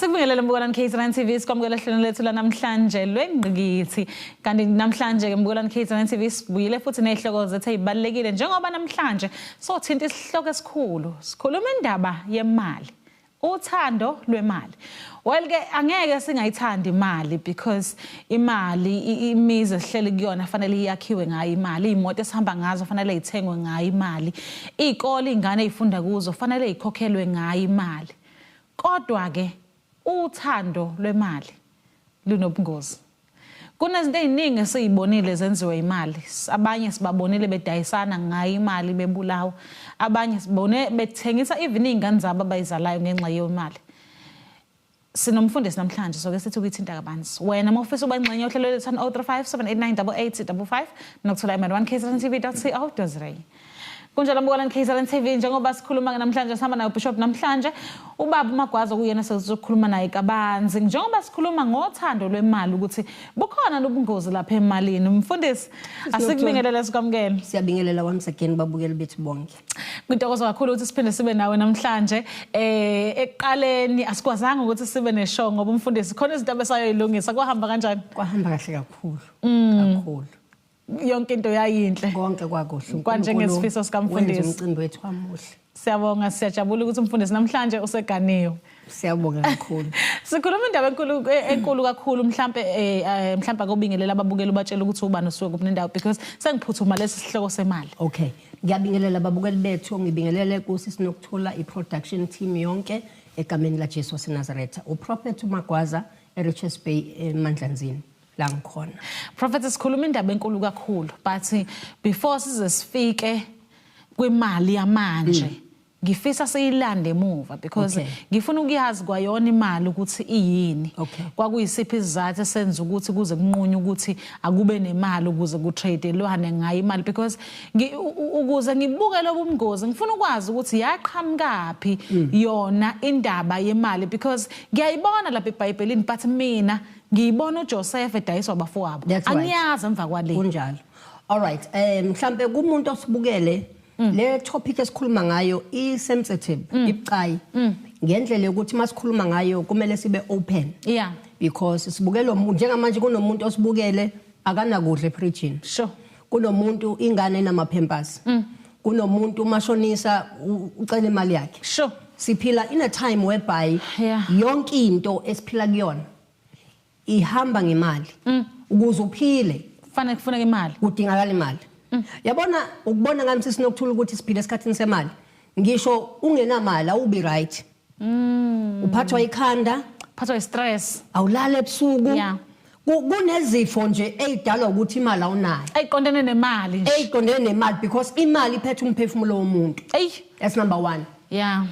Sikubingelele Mbukalani KZN TV sikwamukela hlelo lethu lanamhlanje lwengqikithi kanti namhlanje ke Mbukalani KZN TV sibuyile futhi nezihloko zethu ezibalekile njengoba namhlanje sothinta isihloko esikhulu sikhuluma indaba yemali uthando lwemali. Well ke angeke singayithandi imali because imali imizi esihleli kuyona fanele iyakhiwe ngayo imali, imoto esihamba ngazo fanele ithengwe ngayo imali, izikole izingane ezifunda kuzo fanele ikhokhelwe ngayo imali. Kodwa ke uthando lwemali lunobungozi. Kunezinto eziningi esizibonile zenziwe imali. Abanye sibabonile bedayisana ngayo imali bebulawa. Abanye sibone bethengisa even izingane zabo abayizalayo ngenxa yemali. Sinomfundisi namhlanje soke sithi ukuthinta kabanzi. Wena mofisa ubangxenye ohlelo lethu 0357898855 nokuthola imali 1kzntv.co.za. Kunjalo Mbukalani KZN TV njengoba sikhuluma namhlanje sihamba nayo Bishop namhlanje ubaba uMagwaza kuyena sesizokhuluma naye kabanzi njengoba sikhuluma ngothando lwemali ukuthi bukhona nobungozi lapha emalini. Umfundisi asikubingelele sikwamukele. Siyabingelela once again babukeli bethu bonke. Ngithokoza kakhulu ukuthi siphinde sibe nawe namhlanje. Ekuqaleni asikwazanga ukuthi sibe neshow ngoba umfundisi khona izinto abesayoyilungisa kwahamba kanjani? Kwahamba kahle kakhulu. Kakhulu. Yonke into yayinhle konke kwakuhle kwanje ngesifiso sikamfundisi umcimbi wethu wamuhle. Siyabonga siyajabula ukuthi umfundisi namhlanje useganiwe. Siyabonga kakhulu. Sikhuluma indaba enkulu kakhulu mhlambe akubingelela ababukeli ubatshela ukuthi ubani usuke kuphi nendawo because sengiphuthuma lesi sihloko semali. Okay. Ngiyabingelela ababukeli bethu, ngibingelele kusisi Nokuthola iproduction team yonke egameni la Jesu waseNazaretha. uProphet uMagwaza eRichards Bay eMandlanzini. Prophet sikhuluma indaba enkulu kakhulu but before size sifike kwimali yamanje ngifisa siyilande emuva because ngifuna ukuyazi kwayona imali ukuthi iyini kwakuyisiphi isizathu esenza ukuthi kuze kunqunywe ukuthi akube nemali ukuze kutradelwane ngayo imali because ukuze ngibuke lobungozi ngifuna ukwazi ukuthi yaqhamukapi yona indaba yemali because ngiyayibona lapha eBhayibhelini but mina ngiyibona uJoseph edayiswa abafowabo angiyazi emva kwale kunjalo. All right, mhlambe kumuntu osibukele le topic esikhuluma ngayo I sensitive ibucayi ngendlela ukuthi masikhuluma ngayo kumele sibe open because sibukela njengamanje kunomuntu osibukele akanakudle preaching kunomuntu ingane enamaphempasi kunomuntu mashonisa ucela imali yakhe siphila in a time whereby yonke into esiphila kuyona ihamba ngemali ukuze uphile kufanele imali kudingakala imali. Yabona ukubona ngami Sinokuthula ukuthi siphile esikhathini semali ngisho ungenamali awubi right uphathwa ikhanda uphathwa istress awulala ebusuku kunezifo nje ezidalwa ukuthi imali awunayo eyiqondene nemali because imali iphethe umphefumulo womuntu. That's number 1.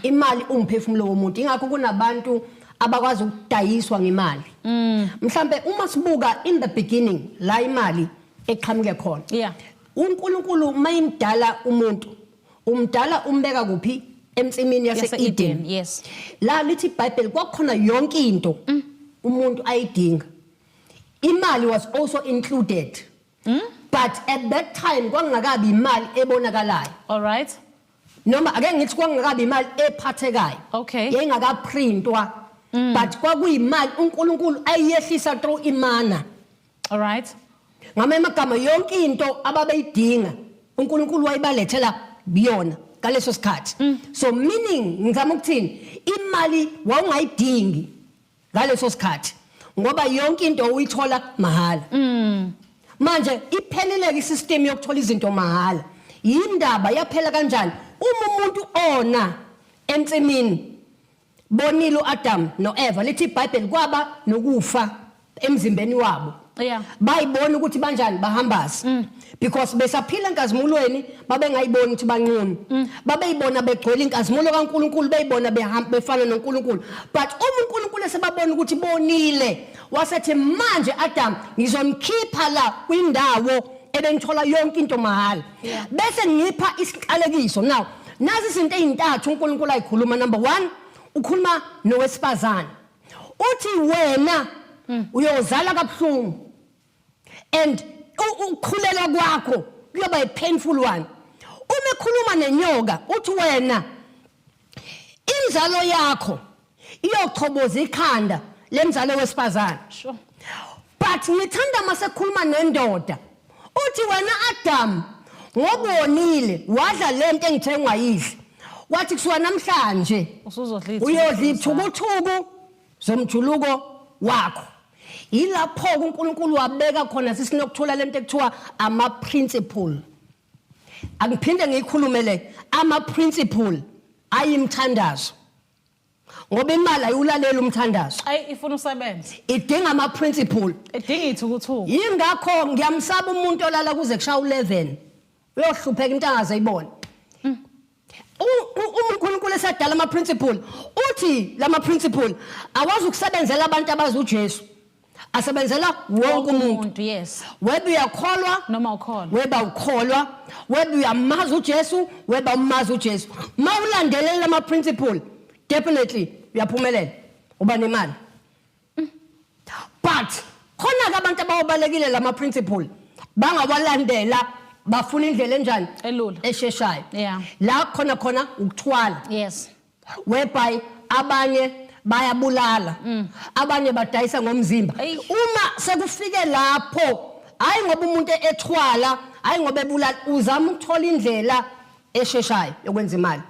Imali umphefumulo womuntu ingakho kunabantu abakwazi ukudayiswa ngemali. Mhlambe uma sibuka in the beginning la imali eqhamuke khona uNkulunkulu mayimdala umuntu umdala umbeka kuphi emtsimini yase-Eden. La lithi iBhayibheli kwakhona yonke into umuntu ayidinga. Imali was also included but at that time kwangakabi imali ebonakalayo. All right. Noma ake ngithi kwangakabi imali ephathekayo yayingakaprintwa but kwakuyimali uNkulunkulu ayehlisa through imana. All right. Ngamagama yonke into ababeyidinga uNkulunkulu wayibalethela biyona ngaleso sikhathi. So meaning ngizama ukuthini imali wawungayidingi ngaleso sikhathi ngoba yonke into uyithola mahala. Manje ipheleleke isystem yokuthola izinto mahala. Yindaba yaphela kanjani uma umuntu ona emtsimini bonile uAdam noEva lithi iBhayibheli kwaba nokufa emzimbeni wabo. Bayibona ukuthi banjani bahambazi because besaphila enkazimulweni babengayiboni ukuthi banqunu babeyibona begcwele inkazimulo kaNkulunkulu beyibona behamba befana noNkulunkulu but uma uNkulunkulu sebabona ukuthi bonile wasethi manje Adam ngizomkhipha la kwindawo ebengithola yonke into mahala bese ngipha isiqalekiso. Now nazi izinto ezintathu uNkulunkulu ayikhuluma. Number 1 ukhuluma nowesifazane uthi wena uyozala kabuhlungu and ukukhulela kwakho kuyoba a painful one. Uma ekhuluma nenyoka uthi wena inzalo yakho iyochoboza ikhanda lemzalo wesifazane. Sure. But ngithanda masekhuluma nendoda uthi wena Adam ngobonile wadla lento engithengwa yidla wathi kusuka namhlanje Usuzodla uyodla ithukuthuku zomjuluko wakho. Yilapho uNkulunkulu wabeka khona sisinokuthola lento ekuthiwa ama principle. Angiphinde ngiyikhulumele ama principle ayimthandazo. Ngoba imali ayulalela umthandazo. Ayi ifuna usebenza. Idinga ama principle. Edinga ithukuthuku. Yingakho ngiyamsaba umuntu olala kuze kushaya 11. Uyohlupheka into angazayibona. uNkulunkulu esadala ama principle uthi lama principle awazi ukusebenzela abantu abazi uJesu. Asebenzela wonke umuntu. Yes. Whether uyakholwa Noma ukholwa. whether ukholwa, whether uyamazi uJesu, whether umazi uJesu. Mawulandelela ama principle definitely uyaphumelela uba nemali. But khona ke abantu ababalekile lama principle bangawalandela bafuna indlela enjani Elula. esheshayo. Yeah. La khona ukuthwala. Yes. Whereby abanye bayabulala abanye badayisa ngomzimba. Uma sekufike lapho hayi ngoba umuntu ethwala hayi ngoba ebulala uzama ukuthola indlela esheshayo yokwenza imali.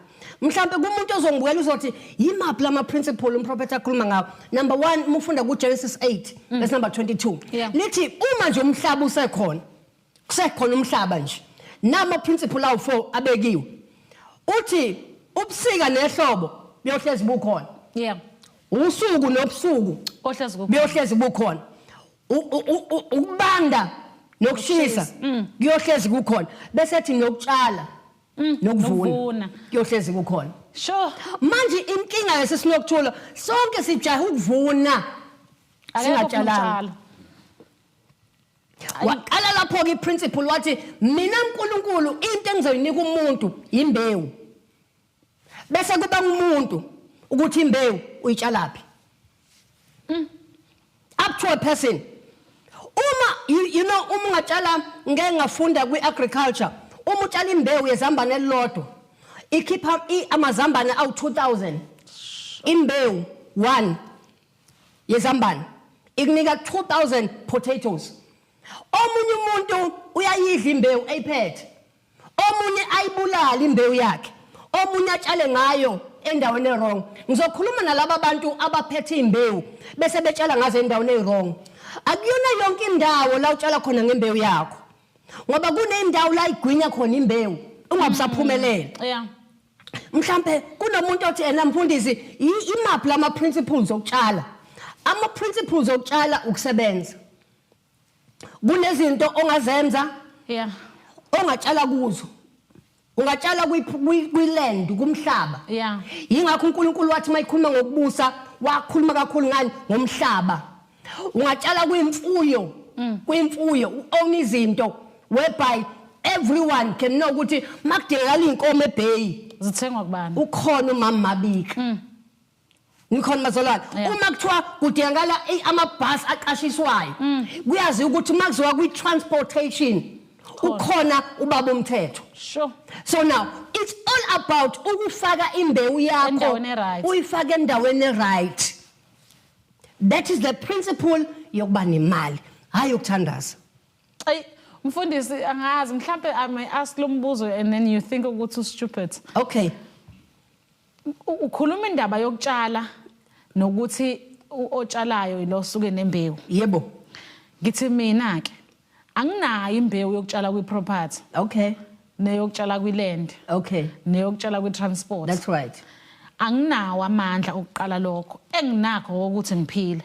Mhlambe kumuntu ozongibukela uzothi yimaphi lama principle umprofeti akhuluma ngawo. Number 1 umufunda ku Genesis 8 verse number 22. Yeah. Lithi uma nje umhlaba usekhona kusekhona umhlaba nje nama principle awu 4 abekiwe. Uthi ubusika nehlobo biyohlezi bukhona. Yeah. Usuku nobusuku Ohlezi ku. biyohlezi bukhona. Ukubanda nokushisa kuyohlezi kukhona. Bese ethi nokutshala nokuvuna kuyohlezi kukhona. Sure. Manje inkinga yesinokuthula sonke sijaha ukuvuna singatshalanga. Waqala lapho ke principle wathi mina uNkulunkulu into engizoyinika umuntu imbewu. Bese kuba umuntu ukuthi imbewu uyitshalaphi. Up to a person. Uma you know uma ungatshala ngeke ngafunda kwi-agriculture uma utshala imbewu yezambane elilodwa ikhipha amazambane awu 2000 imbewu 1 yezambane ikunika 2000 potatoes. Omunye umuntu uyayidla imbewu ayiphethe. Omunye ayibulala imbewu yakhe. Omunye atshale ngayo endaweni ewrong. Ngizokhuluma nalabo abantu abaphethe imbewu bese betshala ngazo endaweni ewrong. Akuyona yonke indawo la utshala khona ngembewu yakho. Ngoba kunendawo la igwinya khona imbewu ungabusaphumelela. Yeah. Mhlambe kunomuntu othi ena mfundisi imaphi lama principles okutshala. Ama principles okutshala ukusebenza. Kunezinto ongazenza Yeah. ongatshala kuzo. Ungatshala kwiland kumhlaba. Yeah. Yingakho uNkulunkulu wathi mayikhuluma ngokubusa wakhuluma kakhulu ngani ngomhlaba. Ungatshala kwimfuyo, kwimfuyo own izinto whereby everyone can know ukuthi makudingakala inkomo eBay Zithengwa kubani? ukhona umama Mabika. Ngikhona mazolwana uma kuthiwa kudingakala amabhasi aqashiswayo kuyazi ukuthi makuziwa kwi-transportation ukhona ubaba umthetho. Sure. So now it's all about ukufaka imbewu yakho Endaweni right. uyifake endaweni right. That is the principle yokuba nemali hayi ukuthandaza. Ay mfundisi angazi mhlambe I may ask lo mbuzo and then you think ukuthi stupid. Okay. Ukhuluma indaba yokutshala nokuthi otshalayo lo suke nembewu. Yebo. Ngithi mina ke anginayo imbewu yokutshala kwi-property. Okay. Neyokutshala kwi-land. Okay. Neyokutshala kwi-transport. That's right. Anginawo amandla okuqala lokho. Enginakho ukuthi ngiphile.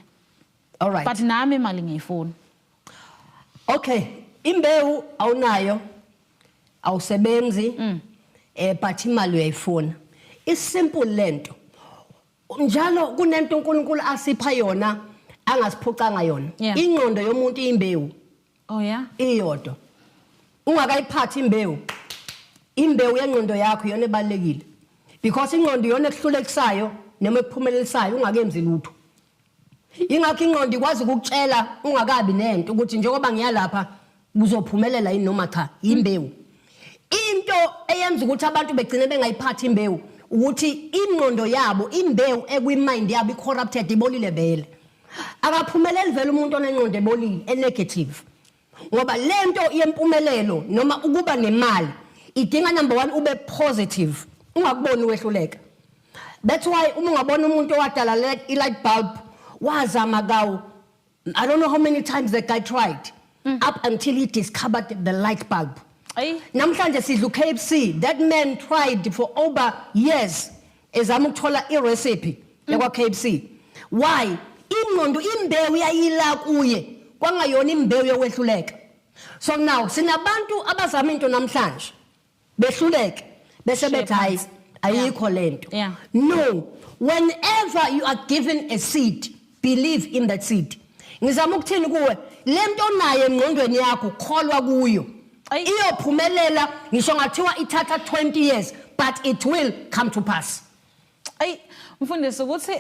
All right. But nami imali ngiyifuna. Okay. Imbewu awunayo. Awusebenzi. But imali uyayifuna. Isimple lento. Njalo kunento uNkulunkulu asipha yona angasiphucanga yona. Yeah. Ingqondo yomuntu imbewu. Oh yeah. Iyodwa. Ungakayiphathi imbewu. Imbewu yengqondo yakho yona ebalekile. Because ingqondo yona ekuhlulekisayo noma ekuphumelisayo ungakenzi lutho. Ingakho ingqondo ikwazi ukukutshela ungakabi nento ukuthi njengoba ngiyalapha kuzophumelela yini noma cha imbewu. Into eyenza ukuthi abantu begcine bengayiphathi imbewu ukuthi ingqondo yabo imbewu ekwimind yabo icorrupted ibolile vele akaphumeleli vele umuntu onengqondo ebolile enegative ngoba lento yempumelelo noma ukuba nemali idinga number 1 ube positive ungakuboni wehluleka. That's why uma ungabona umuntu owadala light bulb wazama kawo I don't know how many times that guy tried up until he discovered the light bulb. Namhlanje sidlu KFC, that man tried for over years ezama ukuthola irecipe yakwa KFC. Why? Ingqondo imbewu yayila kuye kwangayona imbewu yokwehluleka. So now sinabantu abazama into namhlanje behluleke bese bethi hayi ayikho lento. No, whenever you are given a seed, believe in that seed. Ngizama ukuthini kuwe lento naye engqondweni yakho kholwa kuyo. Iyophumelela ngisho ngathiwa ithatha 20 years but it will come to pass. Mfundisi ukuthi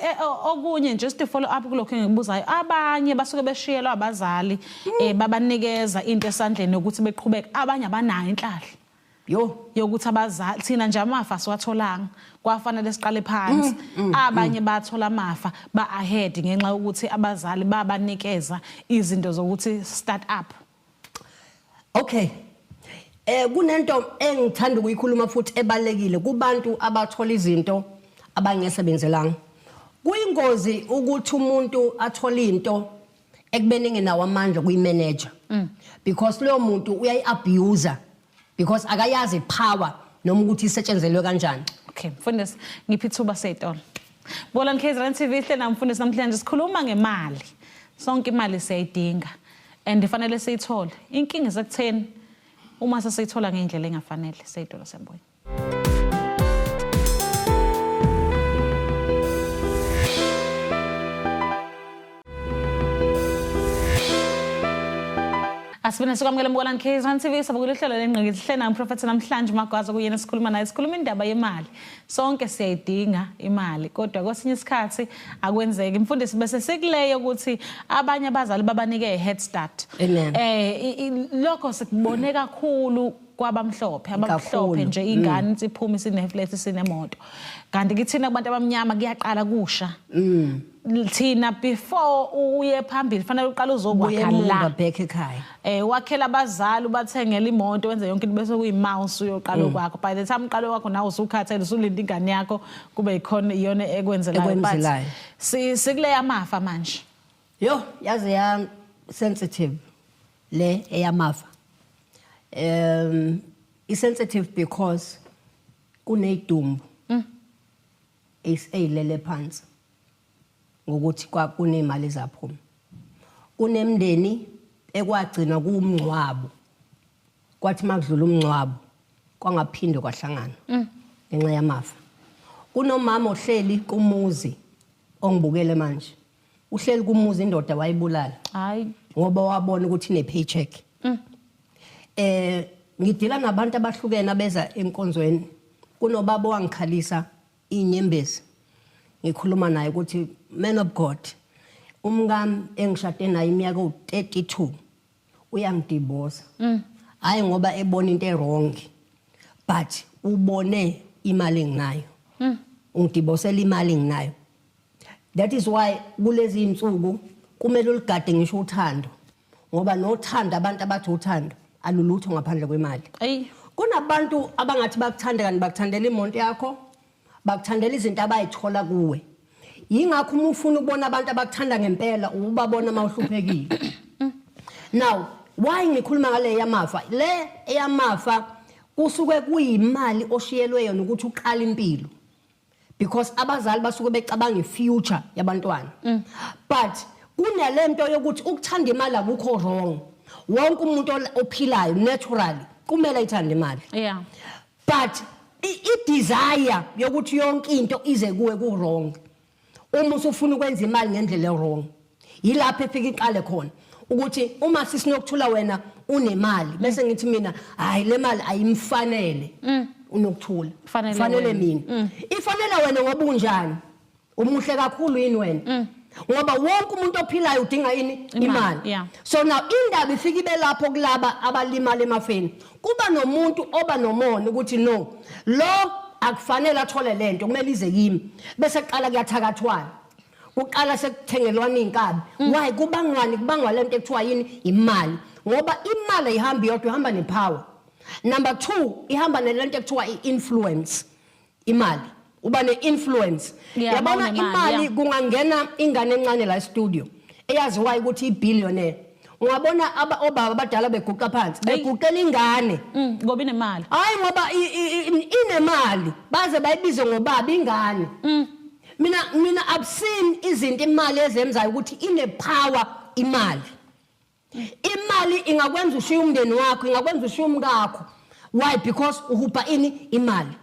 okunye just to follow up kulokho engibuzayo abanye basuke beshiyelwa abazali babanikeza into esandleni ukuthi beqhubeka abanye abanayo inhlahla yokuthi abazali thina nje amafa siwatholanga kwafanele siqale phansi abanye bathola amafa ba ahead ngenxa ukuthi abazali babanikeza izinto zokuthi start up. Okay. Kunento engithanda ukuyikhuluma futhi ebalekile kubantu abathola izinto abangesebenzelanga. Kuyingozi ukuthi umuntu athola into ekubeni ngenawo amandla kuyimanager because leyo muntu uyayiabuse because akayazi power noma ukuthi isetshenzelwe kanjani. Okay, mfundisi ngiphi ithuba setolo. Bolani KZN TV hle mfundisi namhlanje sikhuluma ngemali. Sonke imali siyayidinga and ifanele siyithole. Inkinga isekutheni uma sesiyithola ngendlela engafanele setolo semboyo. Asibona sikwamukela Mbolani KZN TV sabukulihlelo lengqikithi hlena umprofeti namhlanje Magwaza kuyena sikhuluma naye sikhuluma indaba yemali. Sonke siyayidinga imali kodwa kwesinye isikhathi akwenzeki. Mfundisi bese sekuleyo ukuthi abanye abazali babanike head start. Lokho sikubone kakhulu kwabamhlophe abamhlophe nje ingane ithi iphuma isineflat sinemoto. Kanti kithina kubantu abamnyama kuyaqala kusha. Thina before uye phambili fanele uqala uzokwakha la back ekhaya wakhela abazali ubathengela imoto wenze yonke into bese kuyimouse uyoqala kwakho by the time uqala kwakho nawe usukhathele usulinda ingane yakho kube ikhona iyona ekwenzelayo but sikuleya amafa manje yazi ya sensitive le eyamafa is sensitive because kuneyidumbu eyilele phansi ngokuthi kunemali zaphuma kunemndeni ekwagcina kuumncwabo kwathi makudlula umncwabo kwangaphinde kwahlangana ngenxa yamafa kunomama ohleli kumuzi ongibukele manje uhleli kumuzi indoda wayibulala hayi ngoba wabona ukuthi ine paycheck ngidila nabantu abahlukene abeza enkonzweni kunobaba wangikhalisa inyembezi ngikhuluma naye ukuthi man of God umngami engishade naye iminyaka u32 uyangidivorce hayi ngoba ebona into errong but ubone imali enginayo ungidivorcela imali enginayo. That is why kulezi insuku kumele uligade ngisho uthando ngoba nothanda abantu abathi uthando alulutho ngaphandle kwemali. Kunabantu abangathi bakuthanda kanti bakuthandela imonto yakho bakuthandela izinto abayithola kuwe. Yingakho uma ufuna ukubona abantu abakuthanda ngempela ubabona mawuhluphekile. Now why ngikhuluma ngale yamafa le eyamafa kusuke kuyimali oshiyelwe yona ukuthi uqala impilo because abazali basuke becabanga ifuture yabantwana but kunalento yokuthi ukuthanda imali akukho wrong. Wonke umuntu ophilayo naturally kumele ayithande imali but i-desire yokuthi yonke into ize kuwe ku wrong uma usufuna ukwenza imali ngendlela wrong yilapho efika iqale khona ukuthi uma sisinokuthula wena unemali bese ngithi mina hayi le mali ayimfanele unokuthula fanele mina ifanele wena ngoba unjani umuhle kakhulu yini wena ngoba wonke umuntu ophilayo udinga ini imali. So now indaba ifika ibe lapho kulaba abalimala emafeni kuba nomuntu oba nomono ukuthi no lo akufanele athole lento kumele ize kimi bese qala kuyathakathwana uqala sekuthengelwana inkabi why kubangwa lento ekuthiwa yini imali ngoba imali ayihamba yodwa ihamba nepower number 2 ihamba nelento ekuthiwa iinfluence imali uba neinfluence yabona imali kungangena ingane encane la studio eyaziwayo ukuthi ibillionaire ungabona obaba abadala beguqa phansi beguqela ingane ngoba inemali hayi ngoba inemali baze bayibize ngobaba ingane mina I've seen izinto imali ezenzayo ukuthi ine power imali ingakwenza ushiya umndeni wakho ingakwenza ushiya umkakho why because uhupa imali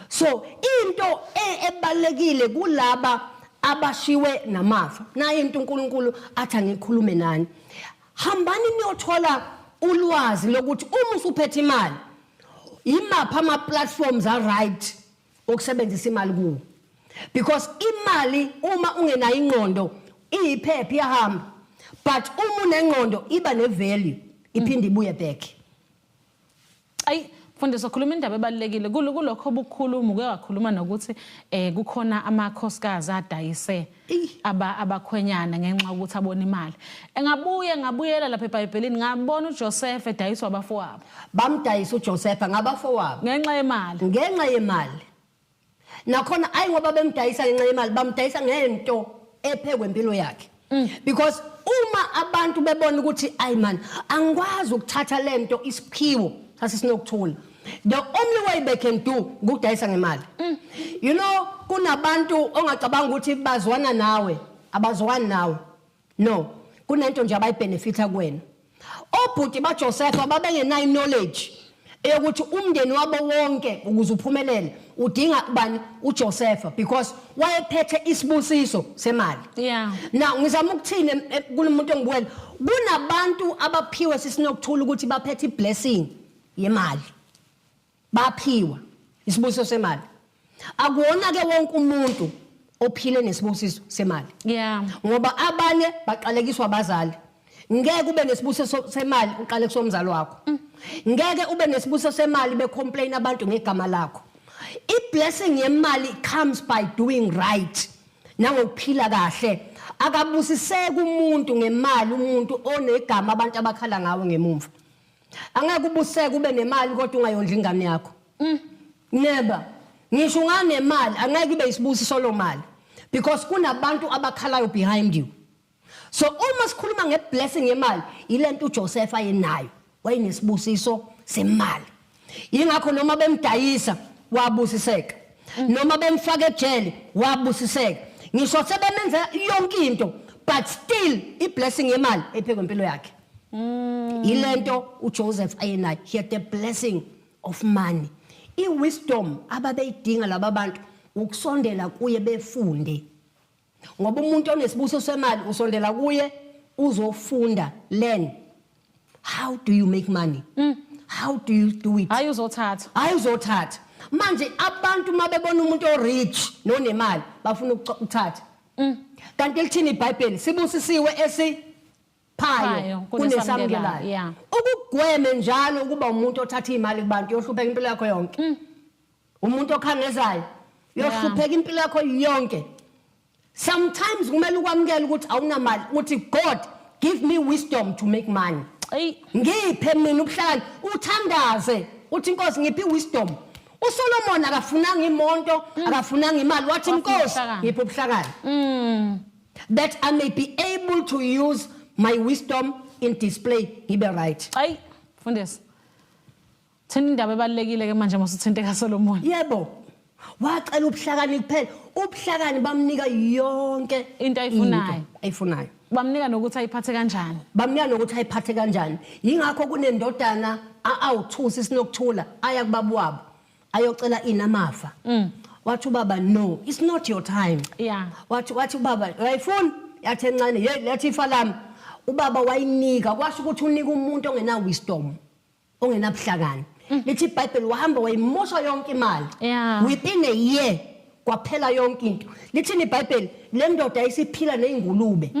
so into ebalekile kulaba abashiwe namafa na into uNkulunkulu athi ngikhulume nani hambani niyothola ulwazi lokuthi uma usuphethe imali imapha ama platforms are right okusebenzisa imali kuwo because imali uma ungenayo ingqondo iyiphepha iyahamba but uma unengqondo iba nevalue iphinde ibuye back ayi Mfundisi ukhuluma indaba ebalekile kulokho obukhuluma uke wakhuluma nokuthi kukhona amakhosikazi adayise abakhwenyana ngenxa ukuthi abona imali ngabuyela lapha eBhayibhelini ngabona uJoseph edayiswa abafowabo bamdayisa uJoseph ngabafowabo ngenxa yemali nakhona ayi ngoba bemdayisa ngenxa yemali bamdayisa ngento ephekwe impilo yakhe because uma abantu bebona ukuthi ayi man angikwazi ukuthatha lento isiphiwo sasisinokuthula the only way they can do ukudayisa ngemali you know kunabantu ongacabanga ukuthi bazwana nawe abazwani nawe no kunento nje abayibenefita kuwena obhuti baJoseph ababengenayo knowledge eyokuthi umndeni wabo wonke ukuze uphumelele udinga ubani uJoseph because wayephethe isibusiso semali now ngizama ukuthini kulomuntu engibukela kunabantu abaphiwe sisinokuthula ukuthi baphethe iblessing yemali baphiwa isibusiso semali akuwona ke wonke umuntu ophile nesibusiso semali ngoba abanye baqalekiswa abazali ngeke ube nesibusiso semali uqale kusomzali wakho ngeke ube nesibusiso semali becomplain abantu ngegama lakho iblessing yemali comes by doing right nangokuphila kahle akabusiseke umuntu ngemali umuntu onegama abantu abakhala ngawo ngemumva angeke ubuseke ube nemali kodwa ungayondla ingane yakho never ngisho unganemali angeke ibe isibusiso lo mali because kunabantu abakhalayo behind you so uma sikhuluma ngeblessing yemali ilento uJoseph ayenayo wayenesibusiso semali ingakho noma bemdayisa wabusiseka noma bemfaka ejele wabusiseka ngisho sebemenza yonke into but still iblessing yemali ephekwe impilo yakhe ilento uJoseph ayenayo he had the blessing of money iwisdom ababeyidinga laba bantu ukusondela kuye befunde ngoba umuntu onesibusiso semali usondela kuye uzofunda learn how do you make money how do you do it ayuzothatha manje abantu mabebona umuntu orich nonemali bafuna ukuthatha kanti lithini iBhayibheli sibusisiwe esiphayo kunesamukelayo ukugweme njalo ukuba umuntu othatha imali kubantu yohlupheka impilo yakho yonke umuntu okhangezayo yohlupheka impilo yakho yonke sometimes kumele ukwamukela ukuthi awunamali uthi God give me wisdom to make money ngiphe mina ubuhlakani uthandaze uthi Nkosi ngiphi wisdom uSolomon akafunanga imonto akafunanga imali wathi Nkosi ngiphi ubuhlakani that I may be able to use my wisdom in display ngibe right Mfundisi thina indaba ebalekile ke manje masuthinte kaSolomon yebo wacela ubuhlakani kuphela ubuhlakani bamnika yonke into ayifunayo bamnika nokuthi ayiphathe kanjani yingakho kunendodana awuthusi sinokuthula aya kubabwabo ayocela inamafa wathi ubaba no it's not your time wathi ubaba ayifuni yathi encane yathi ifa lami ubaba wayinika kwasho ukuthi unika umuntu ongena wisdom ongenabuhlakani lithi iBhayibheli wahamba wayimosha yonke imali within a year kwaphela yonke into lithini iBhayibheli le ndoda ayisiphila nezingulube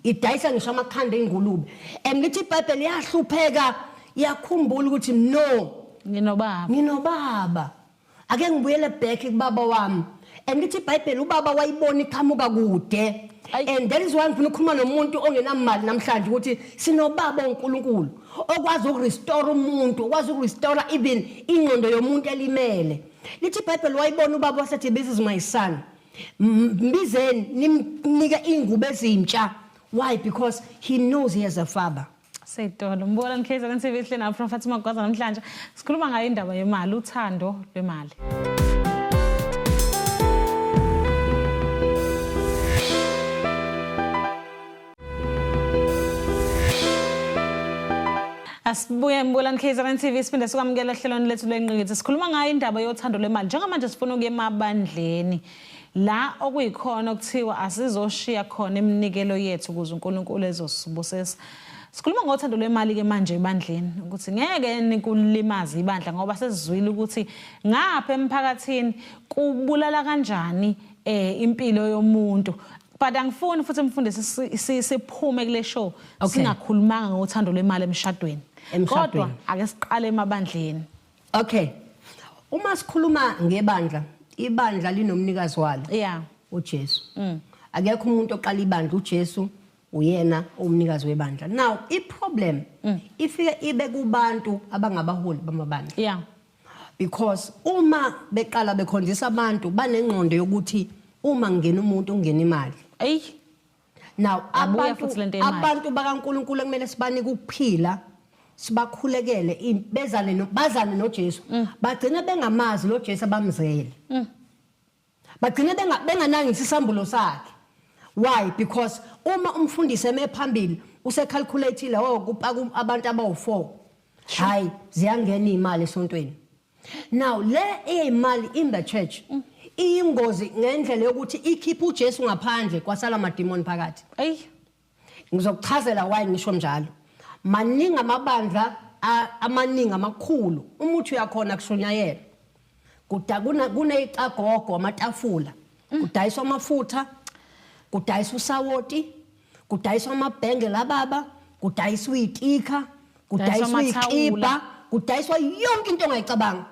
idayisa ngisho amakhanda ezingulube and lithi iBhayibheli yahlupheka yakhumbula ukuthi no nginobaba ake ngibuyele back kubaba wami and lithi iBhayibheli ubaba wayibona iqhamuka kude and that is why ngifuna ukukhuluma nomuntu ongenamali namhlanje ukuthi sinobaba oNkulunkulu okwazi ukurestore umuntu okwazi ukurestore even ingqondo yomuntu elimele lithi iBhayibheli wayibona ubaba wasethi this is my son mbizeni nimnike ingubo ezintsha why because he knows he has a father. Seyitolo mbona Nkhize kaNTV ehlena from Fatima Gwaza namhlanje sikhuluma ngayo indaba yemali uthando lwemali. Asibuye mbona Nkhize kaNTV siphinde sikwamukela ehlelweni lethu lenqiniso sikhuluma ngayo indaba yothando lwemali njengamanje sifuna ukuye emabandleni la okuyikhona okuthiwa asizoshiya khona eminikelo yethu ukuze uNkulunkulu ezosibusisa. Sikhuluma ngothando lwemali ke manje ebandleni ukuthi ngeke nikulimaza ibandla ngoba sesizwile ukuthi ngapha emphakathini kubulala kanjani impilo yomuntu. But angifuni futhi mfundisi siphume kule show singakhulumanga ngothando lwemali emshadweni. Kodwa ake siqale emabandleni. Okay. Uma sikhuluma ngebandla, ibandla linomnikazi walo. Yeah. uJesu. Akekho umuntu oqala ibandla uJesu uyena umnikazi webandla. Now, iproblem ifike ibe kubantu abangabaholi bamabandla. Yeah. Because uma beqala bekhonzisa abantu banengqondo yokuthi uma ngena umuntu ungena imali. Now, abantu bakaNkulunkulu ekumele sibanike ukuphila sibakhulekele bazane noJesu bagcina bengamazi lo Jesu abamzele. Bagcina benganangisa isambulo sakhe. Why? Because uma umfundisi emephambili usecalculateile kupaka abantu abawu4 hayi ziyangena imali esontweni. Now le imali in the church iyingozi ngendlela yokuthi ikhipha uJesu ngaphandle kwasala amademoni phakathi. Ngizokuchazela why ngisho njalo. Maningi amabandla amaningi amakhulu umuthi uyakhona kushonyayela. Kuneyicagogo amatafula. Kudayiswa amafutha, kudayiswa usawoti, kudayiswa amabhenge lababa, kudayiswa izitika, kudayiswa izikipa, kudayiswa yonke into ongayicabanga.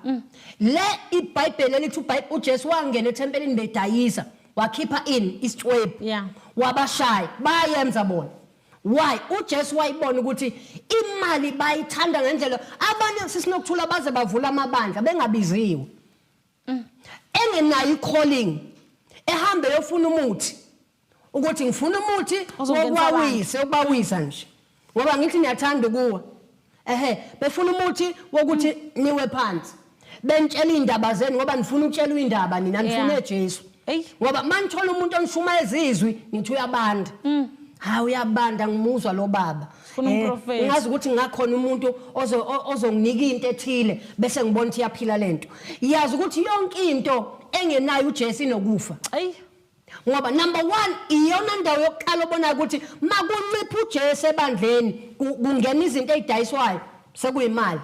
Le iBhayibheli elithi uJesu wangena ethempelini bedayisa, wakhipha isicwebhu. Yeah. Wabashaya, bayenza bona. Why? uJesu wayibona ukuthi imali bayithanda ngendlela abanye sisinokuthula baze bavula amabandla bengabiziwe. Engenayo calling ehambe yofuna umuthi ukuthi ngifuna umuthi wokubawisa nje ngoba ngithi niyathanda kuwa befuna umuthi wokuthi niwe phansi bentshela indaba zenu ngoba nifuna ukutshela indaba nina nifuna eJesu ngoba manithola umuntu onishuma ezizwi nithi uyabanda hayi uyabanda ngimuzwa lo baba ngazi ukuthi ngakhona umuntu ozonginika into ethile bese ngibona ukuthi iyaphila lento yazi ukuthi yonke into engenayo uJesu inokufa ngoba number 1 iyona ndawo yokuqala obona ukuthi makuncipha uJesu ebandleni kungena izinto ezidayiswayo sekuyimali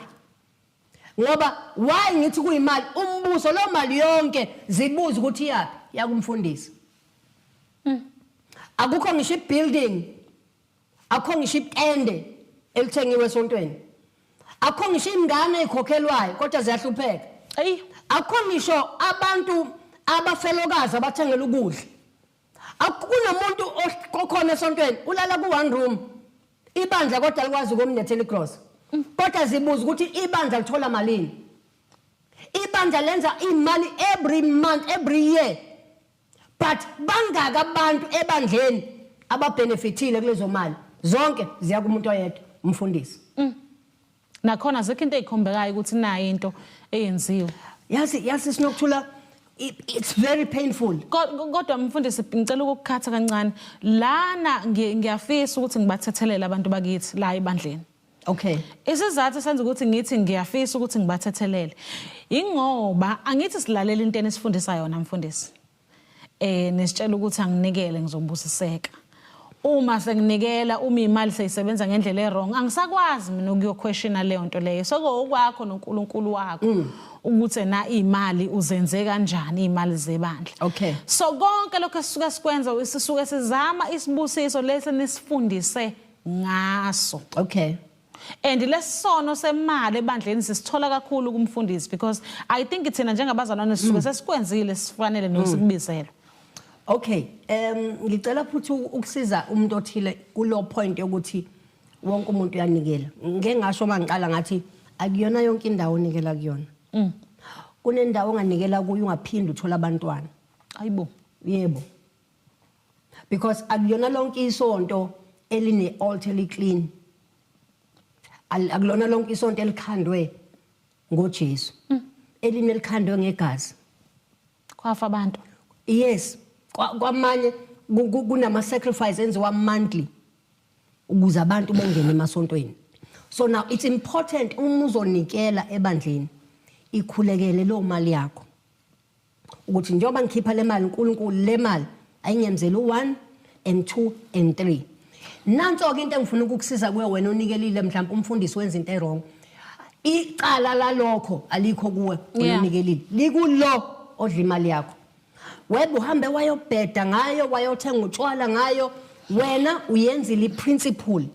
ngoba why ngithi kuyimali umbuso lo mali yonke zibuza ukuthi yapi yakumfundisi akukho ngisho ibuilding akukho ngisho ipende elithengiwe esontweni akukho ngisho ingane ekhokhelwayo kodwa ziyahlupheka akukho ngisho abantu abafelokazi abathengela ukudla akunomuntu okhona esontweni ulala ku1 room ibandla kodwa likwazi ukumnethela igross kodwa zibuza ukuthi ibandla lithola malini ibandla lenza imali every month every year but bangaka abantu ebandleni ababenefitile kulezo mali zonke ziya kumuntu oyedwa umfundisi nakhona zekho into ezikhombekayo ukuthi nayo into eyenziwe yazi sinokuthula it's very painful kodwa mfundisi ngicela ukukhatha kancane lana ngiyafisa ukuthi ngibathethelele abantu bakithi la ebandleni. Okay. Isizathu senza ukuthi ngithi ngiyafisa ukuthi ngibathethelele ingoba angithi silalela into enisifundisa yona mfundisi nesitshela ukuthi anginikele ngizobusiseka uma senginikela uma imali seyisebenza ngendlela errong angisakwazi mina ukuyoquestiona leyo nto leyo sokokwakho noNkulunkulu wakho ukuthi na imali uzenze kanjani imali zebandla. Okay. So konke lokho esisuka sikwenza sisuke sizama isibusiso lesi nisifundise ngaso. Okay. And lesono semali ebandleni sisithola kakhulu kumfundisi because I think thina njengabazalwane sisuke sesikwenzile sifanele nosikubizela. Okay, ngicela futhi ukusiza umuntu othile kulo point yokuthi wonke umuntu uyanikela. Ngeke ngasho mangiqala ngathi akuyona yonke indawo onikela kuyona. Kunendawo onganikela kuyo ungaphindi uthola abantwana. Ayibo. Yebo. Because akuyona lonke isonto eline altar clean. Akulona lonke isonto elikhandwe ngoJesu. Eline elikhandwe ngegazi. Kwafa abantu. Yes. Kwamanye kunama sacrifice enziwa monthly ukuze abantu bengene emasontweni. So now it's important uma uzonikela ebandleni ikhulekele lo mali yakho. Ukuthi njengoba ngikhipha le mali uNkulunkulu le mali ayingenzela u1 and 2 and 3. Nanso ke into engifuna ukukusiza kuwe wena onikelile mhlawumbe umfundisi wenza into errong. Icala lalokho alikho kuwe unikelile. Likulo odla imali yakho. Webo uhambe wayobheda ngayo wayothenga utshwala ngayo wena uyenzile iprinciple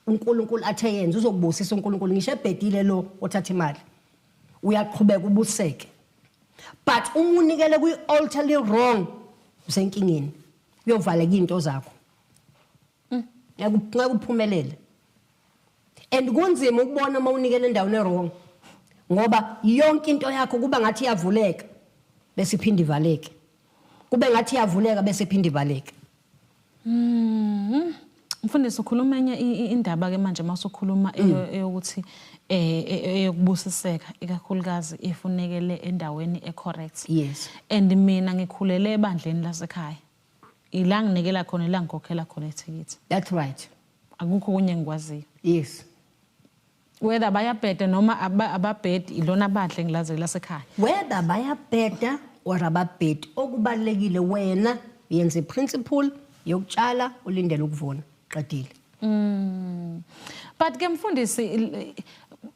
uNkulunkulu athe yenza uzokubusisa uNkulunkulu ngisho ebhedile lo othatha imali uyaqhubeka ubuseke but umunikele kwi-altar wrong usenkingeni uyovaleka into zakho ngakuphumelele and kunzima ukubona uma unikele endaweni wrong ngoba yonke into yakho kuba ngathi iyavuleka bese iphinde ivaleke kube ngathi iyavuleka bese iphinde ivaleke. Mfundisi ukhuluma enye indaba ke manje masukhuluma eyokuthi eyokubusiseka ikakhulukazi ifunekele endaweni ecorrect. Yes. And mina ngikhulele ebandleni lasekhaya. Ila nginikela khona ila ngikhokhela khona ithikithi. That's right. Akukho kunye ngikwaziyo. Yes. Whether bayabheda noma ababhedi ilona badle ngilazela lasekhaya. Whether bayabheda or ababhedi okubalekile wena yenza iprinciple yokutshala ulindele ukuvuna qedile. But ke mfundisi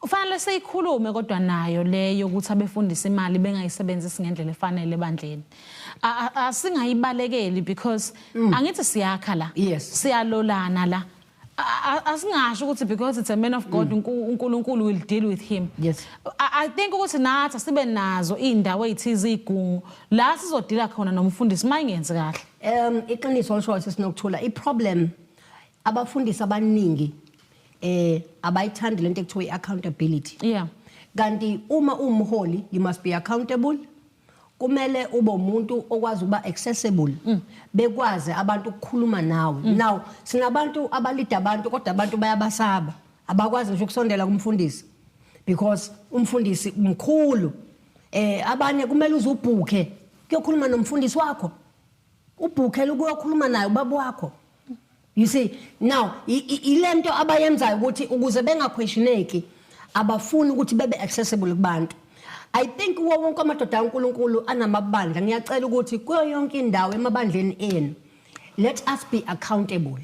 ufanele seyikhulume kodwa nayo leyo ukuthi abefundisa imali bengayisebenzisi ngendlela efanele ebandleni. Asingayibalekeli because angithi siyakha la. Yes. Siyalolana la. Asingasho ukuthi because it's a man of God uNkulunkulu will deal with him. Yes. I think ukuthi nathi sibe nazo indawo ezithize igungu la sizodila khona nomfundisi mayingenzi kahle. Iqiniso olisho sisinokuthula iproblem abafundisi abaningi abayithandi lento ekuthiwa accountability. Yeah. Kanti uma umholi you must be accountable. Kumele ube umuntu okwazi ukuba accessible bekwazi abantu ukukhuluma nawe. Now sinabantu abalida abantu kodwa abantu bayabasaba abakwazi nje ukusondela kumfundisi because umfundisi umkhulu abanye kumele uzubhuke kuyokhuluma nomfundisi wakho ubhukhela ukuyokhuluma naye ubaba wakho. You see now ilento abayenzayo ukuthi ukuze bengaquestioneki abafuni ukuthi bebe accessible kubantu. I think wonke amadoda kaNkulunkulu anamabandla ngiyacela ukuthi kuyo yonke indawo emabandleni enu let us be accountable.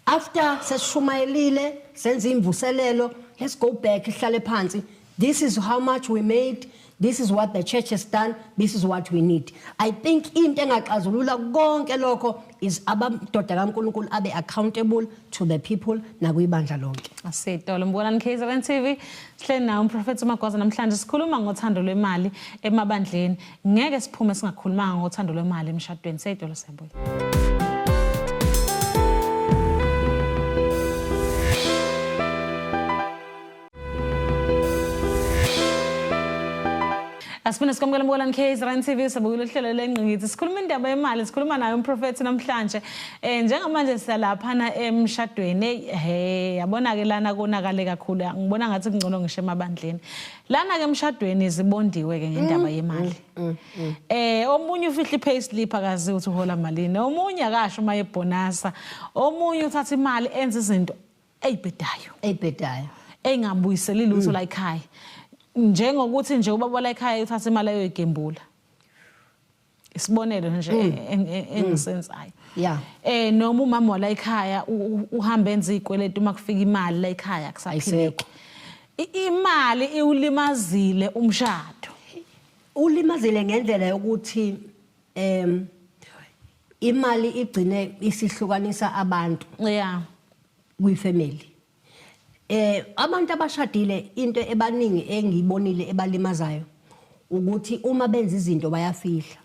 After sesishumayelile senze imvuselelo let's go back ihlale phansi. This is how much we made. This is what the church has done. This is what we need. I think into engaxazulula konke lokho is abadoda kaNkulunkulu abe accountable to the people nakwibandla lonke. Asitolo mbonani KZN TV sihleli nawo umprofeti uMagwaza namhlanje sikhuluma ngothando lwemali emabandleni. Ngeke siphume singakhulumanga ngothando lwemali emshadweni. Seyitolo siyabuya. Asifuna sikwamukela mbonani KZN TV sabukela ihlelo lengqikithi sikhuluma indaba yemali sikhuluma nayo umprofeti namhlanje njengamanje siyalapha na emshadweni yabona ke lana konakale kakhulu ngibona ngathi kungcono ngisho emabandleni lana ke emshadweni zibondiwe ke ngendaba yemali omunye ufihla ipayslip akazi ukuthi uhola malini omunye akasho maye bonasa omunye uthatha imali enza izinto eyibhedayo engabuyiseli lutho la ekhaya njengokuthi nje ubaba la ekhaya uthatha imali ayoyigembula isibonelo nje engisenzayo yeah noma umama wala ekhaya uhamba enza izikweletu uma kufika imali la ekhaya kusaphileke imali iwulimazile umshado ulimazile ngendlela yokuthi imali igcine isihlukanisa abantu yeah kwi-family Abantu abashadile into ebaningi engiyibonile ebalimazayo ukuthi uma benza izinto bayafihla.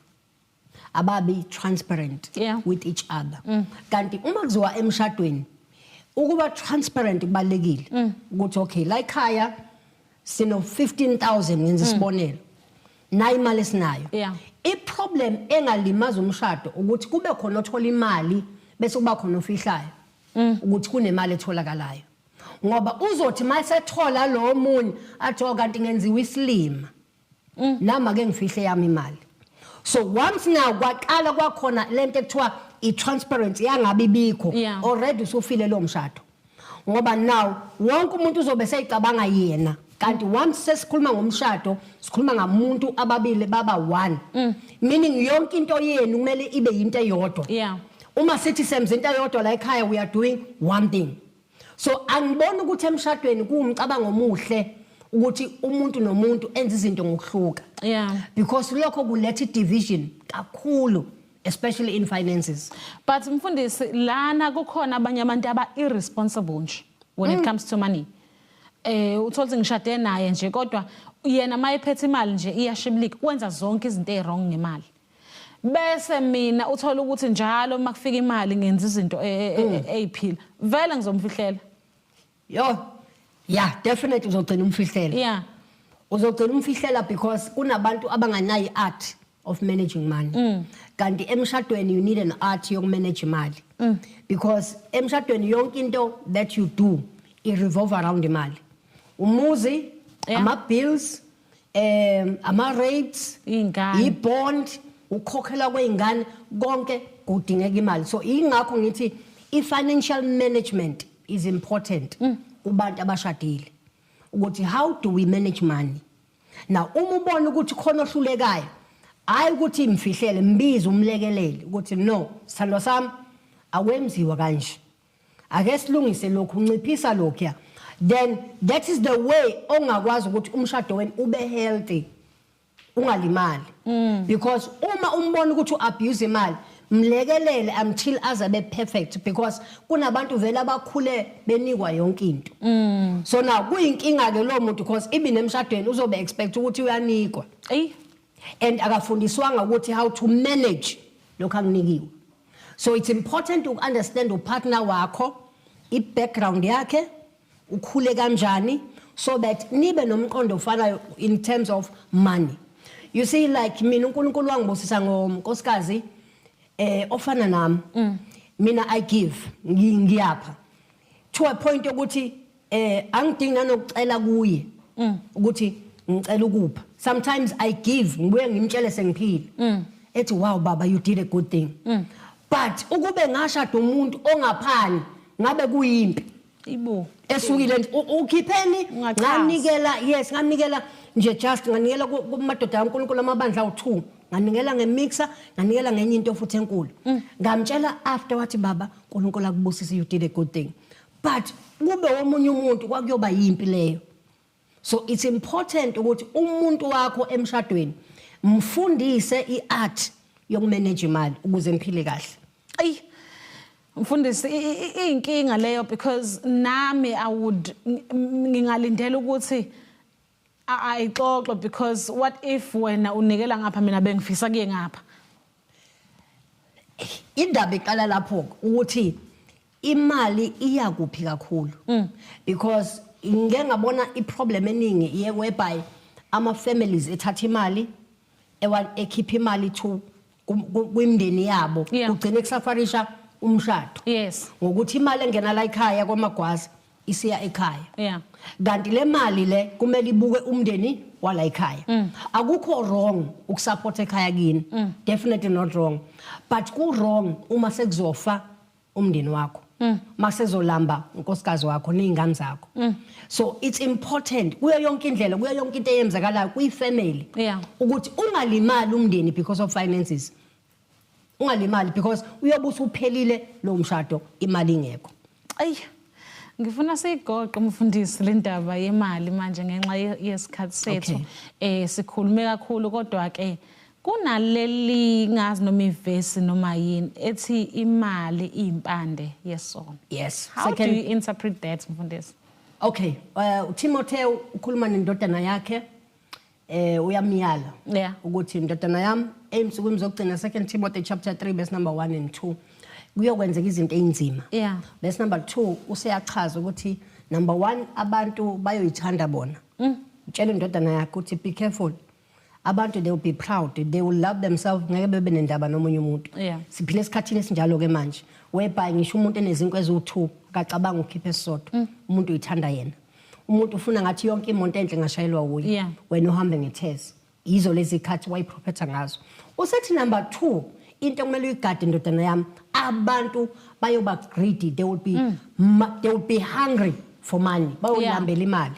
Ababi transparent with each other. Kanti uma kuziwa emshadweni ukuba transparent kubalekile ukuthi okay la ekhaya sino 15,000 ngenza isibonelo. Nayi imali esinayo. I-problem engalimaza umshado ukuthi kube khona othola imali bese kuba khona ofihlayo. Ukuthi kunemali etholakalayo. Ngoba uzothi mayisethola lo munye athi kanti ngenziwe isilima. Nama ke ngifihle yami imali. So once now kwaqala kwakhona lento ekuthiwa i-transparency yangabe ibikho already usufile lo mshado. Ngoba now wonke umuntu uzobe seyicabanga yena. Kanti once sesikhuluma ngomshado sikhuluma ngamuntu ababili baba one. Meaning yonke into yenu kumele ibe into eyodwa. Uma sithi semza into eyodwa la ekhaya we are doing one thing. So angibona ukuthi emshadweni kuumcabango omuhle ukuthi umuntu nomuntu enza izinto ngokuhluka. Because lokho kuletha division kakhulu especially in finances. But mfundisi lana kukhona abanye abantu aba irresponsible nje when it comes to money. Uthola ngishade naye nje kodwa yena mayephethe imali nje iyashibilika wenza zonke izinto ezirong ngemali. Bese mina uthola ukuthi njalo makufika imali ngenza izinto eziphila. Vele ngizomfihlela. Yeah, definitely uzogcina umfihlela. Uzogcina umfihlela because kunabantu abanganayo art of managing money. Kanti emshadweni you need an art yoku manage imali. Because emshadweni yonke into that you do it revolve around imali. Umuzi, ama bills, ama rates, i-bond, ukhokhela kweingane konke kudingeka imali. So ingakho ngithi i-financial management is important kubantu abashadile. Ukuthi how do we manage money? Now uma ubona ukuthi khona ohlulekayo, hayi ukuthi imfihlele mbize umlekelele ukuthi no, sithando sami akwenziwa kanje. Ake silungise lokhu unciphisa lokho ya. Then that is the way ongakwazi ukuthi umshado wenu ube healthy. Ungalimali. Because uma umbona ukuthi uabuse imali, mlekelele until azabe perfect because kunabantu vele abakhule benikwa yonke into. So now kuyinkinga ke lo muntu because ibine emshadweni uzobe expect ukuthi uyanikwa. And akafundiswanga ukuthi how to manage lokho anginikiwe. So it's important to understand upartner wakho, i-background yakhe, ukhule kanjani so that nibe nomqondo ofanayo in terms of money. You see like mina uNkulunkulu wangibusisa ngonkosikazi ofana nami. Mina I give ngiyapha to a point ukuthi angidingi nanokucela kuye ukuthi ngicela ukupha. Sometimes I give ngibuye ngimtshele sengiphile. Ethi wow baba you did a good thing. But ukube ngashada umuntu ongaphani ngabe kuyimpi. Esukile ukhipheni nganikela nganikela nje just nganikela kumadoda kaNkulunkulu amabandla u2 nganikela ngemixer nganikela ngenye into futhi enkulu ngamtshela after wathi baba uNkulunkulu akubusise you did a good thing but kube omunye umuntu kwakuyoba yimpi leyo. So it's important ukuthi umuntu wakho emshadweni mfundise iart yokumanage imali ukuze niphile kahle. Mfundisi inkinga leyo because nami I would ngingalindela ukuthi ayixoxe because what if wena unikela ngapha mina bengifisa kuye ngapha. Indaba iqala lapho ukuthi imali iyakuphi kakhulu because ngeke ngabona iproblem eningi whereby ama families ethatha imali ekhipha imali to kwimndeni yabo ugcine kusafarisha umshado. Ngokuthi imali engena la ekhaya kwamagwaza isiya ekhaya. Kanti le mali le kumele ibuke umndeni wala ekhaya. Akukho wrong ukusupport ekhaya kini. Definitely not wrong. But ku wrong uma sekuzofa umndeni wakho. Masezolamba unkosikazi wakho nezingane zakho. So it's important kuyo yonke indlela kuyo yonke into eyenzakalayo kuyifamily ukuthi ungalimali umndeni because of finances. Ungalimali because uyobusa uphelile lo mshado imali ingekho. Ngifuna sigoqe umfundisi le ndaba yemali manje ngenxa yesikhathi sethu. Sikhulume kakhulu kodwa ke kunaleli ngazi noma ivesi noma yini ethi imali impande yesono. Yes. How do you interpret that mfundisi? Okay, uTimotheo ukhuluma nendodana yakhe uyamyala Yeah. ukuthi indodana yami emsukwini zokugcina 2 Timothy chapter 3 verse number 1 and 2 kuyokwenzeka izinto ezinzima. Yeah. Verse number 2 useyachaza ukuthi number 1 abantu bayoyithanda bona. Utshela indodana yakhe ukuthi be careful. Abantu they will be proud, they will love themselves ngeke bebe nendaba nomunye umuntu. Yeah. Siphile esikhathini esinjalo ke manje. Whereby ngisho umuntu enezinkwe eziwu2 akacabanga ukhiphe esisodwa. Umuntu uyithanda yena. Umuntu ufuna ngathi yonke imoto enhle ngashayelwa uye. Yeah. Wena uhambe ngethezi. Izo lezi ikhathi wayiprophetha ngazo. Usethi number 2 into kumele uyigade indodana yami abantu bayoba greedy, they will be hungry for money. Bayolambela imali.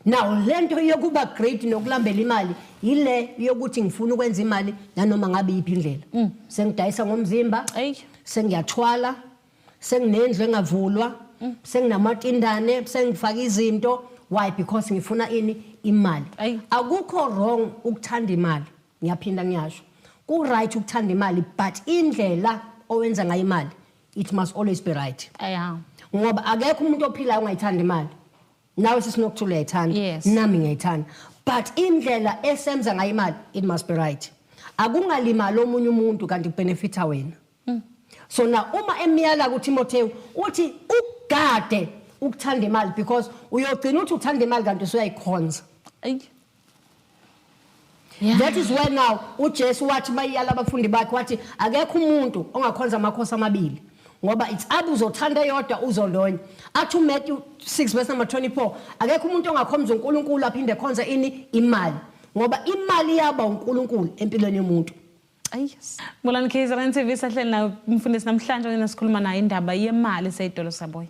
Now lento yokuba greedy nokulambela imali ile yokuthi ngifuna ukwenza imali nanoma ngabe yiphi indlela. Sengidayisa ngomzimba, sengiyathwala, senginendlu engavulwa, senginamatindane, sengifaka izinto. Why? Because ngifuna imali. Akukho wrong ukuthanda imali. Ngiyaphinda ngiyasho. Ku right ukuthanda imali, but indlela owenza ngayo imali it must always be right. Ngoba akekho umuntu ophilayo ongayithanda imali. Nawe sisinokuthula uyayithanda, Yes. nami ngiyayithanda. But indlela esenza ngayo imali it must be right. Akungalimali omunye umuntu kanti kubenefita wena. So now uma emyala kuTimotheo uthi ugade ukuthanda imali because uyogcina uthi uthanda imali kanti usuyayikhonza. Yeah. That is where now uJesu wathi bayiyala abafundi bakhe wathi akekho umuntu ongakhonza amakhosi amabili ngoba it's abu uzothanda yodwa uzolonya. Athi uMatthew 6 verse number 24 akekho umuntu ongakhonza uNkulunkulu aphinde khonza imali ngoba imali yaba uNkulunkulu empilweni yomuntu. Mbulani KZN TV sahleli na umfundisi namhlanje nesikhuluma naye indaba yemali seyidolo saboy.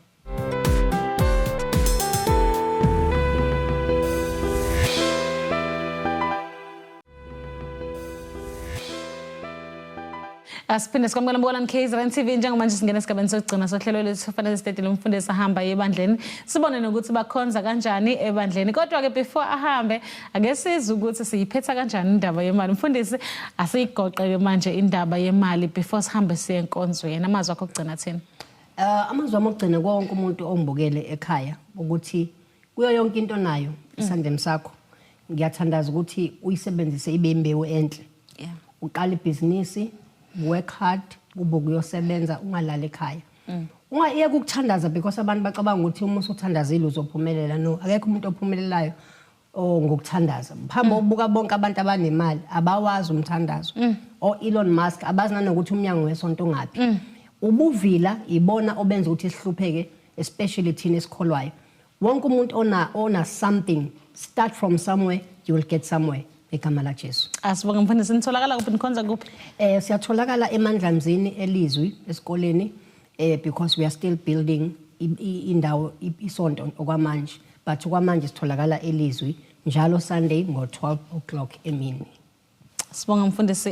Asiphinde sikwamukela Mbulani KZN TV njengamanje singena esigabeni sokugcina sohlelo lethu kufanele sitedile umfundisi ahamba ebandleni sibone nokuthi bakhonza kanjani ebandleni kodwa ke before ahambe ake size ukuthi siyiphetha kanjani indaba yemali umfundisi asiyigoqeke manje indaba yemali before sihambe siye enkonzweni amazwi akho okugcina thina. Amazwi ami okugcina konke umuntu ongibukele ekhaya ukuthi kuyo yonke into nayo isandleni sakho ngiyathandaza ukuthi uyisebenzise ibe imbewu enhle. Yeah. Uqala ibhizinisi, work hard, ube kuyosebenza ungalala ekhaya. Ungayeke ukuthandaza because abantu bacabanga ukuthi uma usuthandazile uzophumelela. No, akekho umuntu ophumelelayo ngokuthandaza. Phamba ubuka bonke abantu abanemali abawazi umthandazo. O Elon Musk abazi nanokuthi umnyango wesonto ngaphi. Ubuvila ibona obenza ukuthi sihlupheke especially thina esikholwayo. Wonke umuntu ona something, start from somewhere, you will get somewhere. Egama la Jesu. Asibonga mfundisi nitholakala kuphi nikhonza kuphi? Siyatholakala eMandlamzini elizwi esikoleni because we are still building indawo isonto okwamanje but okwamanje sitholakala elizwi njalo Sunday ngo12 o'clock emini. Sibonga mfundisi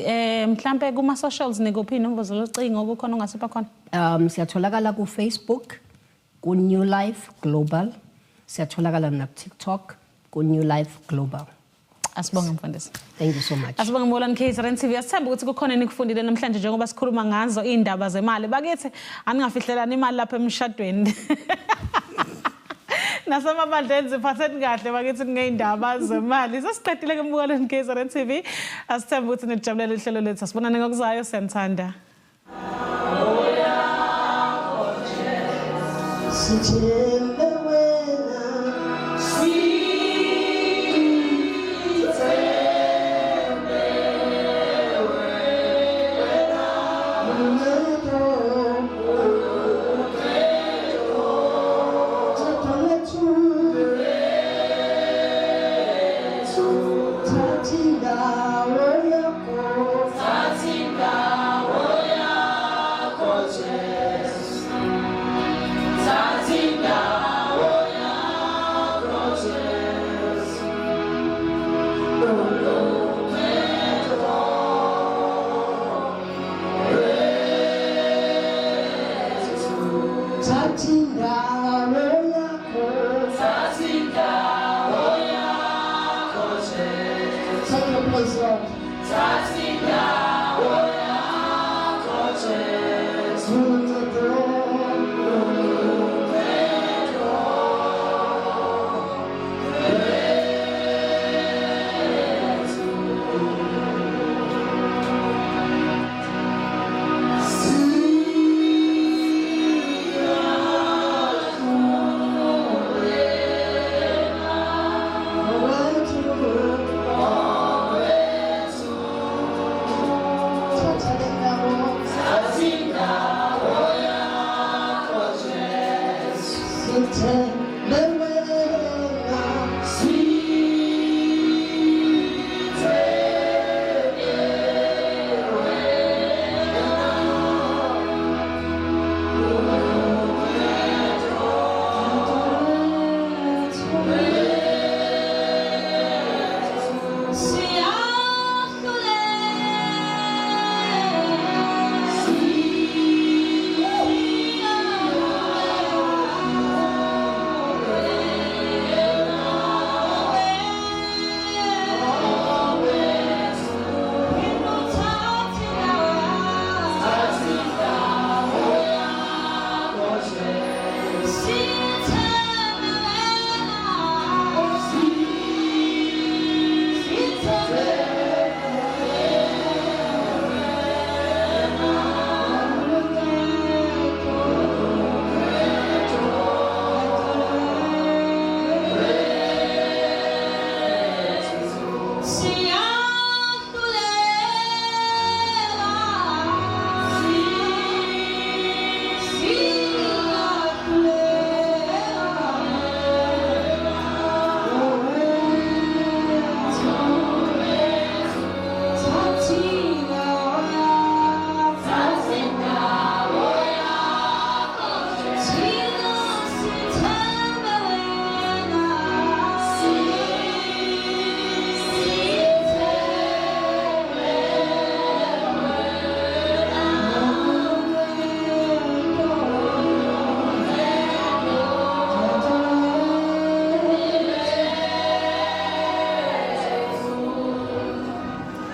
mhlambe kuma socials nikuphi inombolo zocingo kukhona ongasipha khona? Siyatholakala ku Facebook ku New Life Global, siyatholakala na TikTok ku New Life Global. Asibonga mfundisi. Thank you so much. Asibonga Mbulani KZN TV. Asithemba ukuthi kukhona enikufundile namhlanje njengoba sikhuluma ngazo indaba zemali. Bakithi aningafihlelana imali lapha emshadweni. Nasemabandleni ziphatheni kahle bakithi ngeindaba zemali. Sesiqedile ke Mbulani KZN TV. Asithemba ukuthi nijabulela ihlelo lethu. Sibonane ngokuzayo senthanda.